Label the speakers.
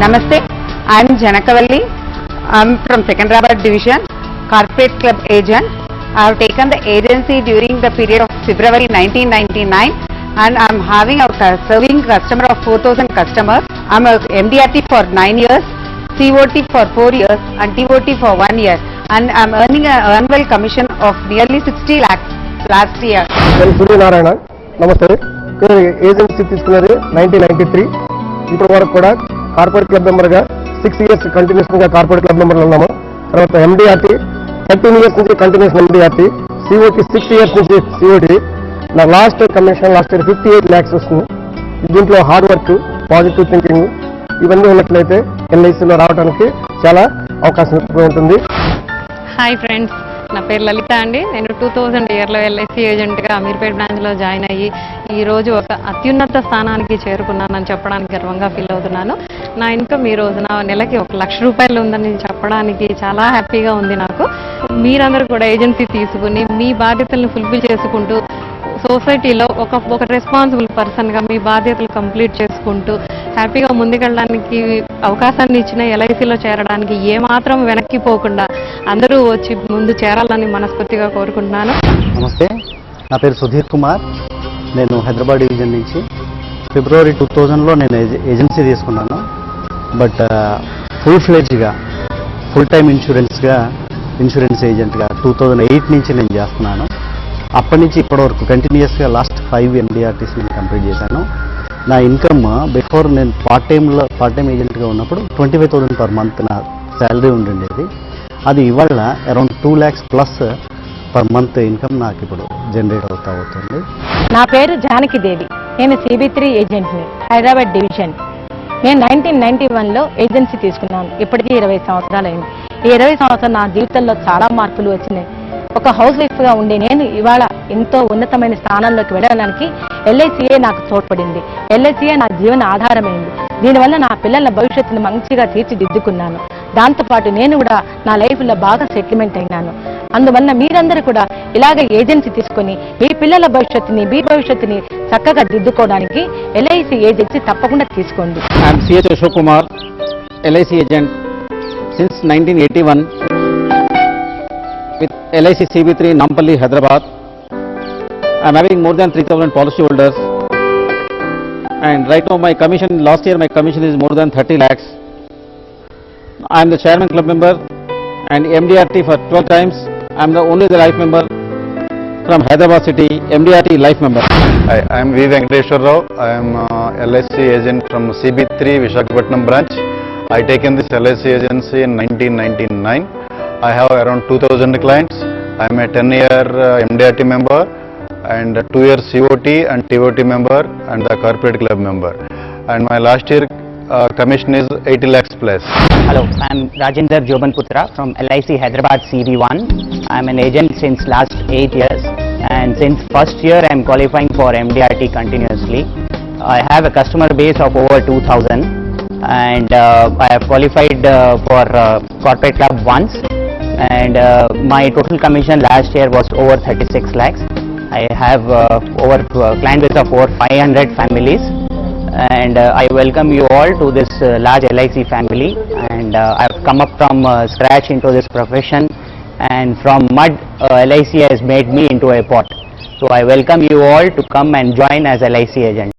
Speaker 1: Namaste, I am Janakavalli. I am from Secunderabad division, corporate club agent. I have taken the agency during the period of February 1999 and I am having a serving customer of 4,000 customers. I am a MDRT for 9 years, COT for 4 years and TOT for 1 year and I am earning an annual commission of nearly 60 lakhs last year.
Speaker 2: Suryanarayana, Namaste. Agency తీసుకున్నది 1993 ఇప్పటి వరకు కూడా corporate club మెంబర్గా 6 years కంటిన్యూస్గా corporate club మెంబర్లు ఉన్నాము. తర్వాత MDRT 13 years నుంచి కంటిన్యూస్ ఎండిఆర్టీ, సిఓటి 6 years నుంచి సిఓటి. నా last commission last year 58 lakhs వస్తుంది. దీంట్లో హార్డ్ వర్క్, పాజిటివ్ థింకింగ్ ఇవన్నీ ఉన్నట్లయితే ఎల్ఐసిలో రావడానికి చాలా అవకాశం ఉంటుంది.
Speaker 3: హాయ్ ఫ్రెండ్స్, నా పేరు లలిత అండి. నేను 2000 ఇయర్లో ఎల్ఐసి ఏజెంట్గా అమీర్పేట్ బ్రాంచ్లో జాయిన్ అయ్యి ఈరోజు ఒక అత్యున్నత స్థానానికి చేరుకున్నానని చెప్పడానికి గర్వంగా ఫీల్ అవుతున్నాను. నా ఇన్కమ్ ఈ రోజున నెలకి 1 లక్ష రూపాయలు ఉందని చెప్పడానికి చాలా హ్యాపీగా ఉంది నాకు. మీరందరూ కూడా ఏజెన్సీ తీసుకుని మీ బాధ్యతలను ఫుల్ఫిల్ చేసుకుంటూ సొసైటీలో ఒక రెస్పాన్సిబుల్ పర్సన్గా మీ బాధ్యతలు కంప్లీట్ చేసుకుంటూ హ్యాపీగా ముందుకెళ్ళడానికి అవకాశాన్ని ఇచ్చిన ఎల్ఐసిలో చేరడానికి ఏమాత్రం వెనక్కిపోకుండా అందరూ వచ్చి ముందు చేరాలని మనస్ఫూర్తిగా కోరుకుంటున్నాను.
Speaker 4: నమస్తే, నా పేరు సుధీర్ కుమార్. నేను హైదరాబాద్ డివిజన్ నుంచి ఫిబ్రవరి 2000లో నేను ఏజెన్సీ తీసుకున్నాను. బట్ ఫుల్ ఫ్లెడ్జ్గా ఫుల్ టైమ్ ఇన్సూరెన్స్ ఏజెంట్గా 2008 నుంచి నేను చేస్తున్నాను. అప్పటి నుంచి ఇప్పటివరకు కంటిన్యూస్గా లాస్ట్ 5 MDRTs నేను కంప్లీట్ చేశాను. నా ఇన్కమ్ బిఫోర్ నేను పార్ట్ టైం ఏజెంట్గా ఉన్నప్పుడు 25,000 per month నా శాలరీ ఉండిండేది. అది ఇవాళ around 2 lakhs plus per month income నాకు ఇప్పుడు జనరేట్ అవుతుంది.
Speaker 5: నా పేరు జానకి దేవి. నేను CB3 ఏజెంట్ని, హైదరాబాద్ డివిజన్. నేను 1991లో ఏజెన్సీ తీసుకున్నాను. ఇప్పటికీ 20 సంవత్సరాలు అయింది. ఈ 20 సంవత్సరాలు నా జీవితంలో చాలా మార్పులు వచ్చినాయి. ఒక హౌస్ వైఫ్గా ఉండే నేను ఇవాళ ఎంతో ఉన్నతమైన స్థానంలోకి వెళ్ళడానికి ఎల్ఐసిఏ నాకు తోడ్పడింది. ఎల్ఐసిఏ నా జీవన ఆధారమైంది. దీనివల్ల నా పిల్లల భవిష్యత్తును మంచిగా తీర్చిదిద్దుకున్నాను. దాంతోపాటు నేను కూడా నా లైఫ్లో బాగా సెటిల్మెంట్ అయినాను. అందువల్ల మీరందరూ కూడా ఇలాగ ఏజెన్సీ తీసుకొని మీ పిల్లల భవిష్యత్తుని చక్కగా దిద్దుకోవడానికి ఎల్ఐసి ఏజెన్సీ తప్పకుండా తీసుకోండి.
Speaker 6: I'm CH Ashok Kumar, LIC agent since 1981 with LIC CB3 Nampalli, Hyderabad. I am having more than 3,000 policy holders and right now my commission, last year my commission is more than 30 lakhs. I am the chairman club member and MDRT for 12 times. I am the only life member from Hyderabad city, MDRT life member.
Speaker 7: Hi, I am V. Venkateshwar Rao. I am LIC agent from CB3 Visakhapatnam branch. I taken this LIC agency in 1999. I have around 2,000 clients. I am a 10-year MDRT member and a 2-year COT and TOT member and the corporate club member. And my last year commission is 80 lakhs plus.
Speaker 8: Hello, I am Rajendra Jobanputra from LIC Hyderabad CV1. I am an agent since last 8 years and since first year I am qualifying for MDRT continuously. I have a customer base of over 2,000 and I have qualified for corporate club once and my total commission last year was over 36 lakhs. I have over client base of over 500 families and I welcome you all to this large LIC family and I have come up from scratch into this profession and from mud LIC has made me into a pot. So I welcome you all to come and join as LIC agent.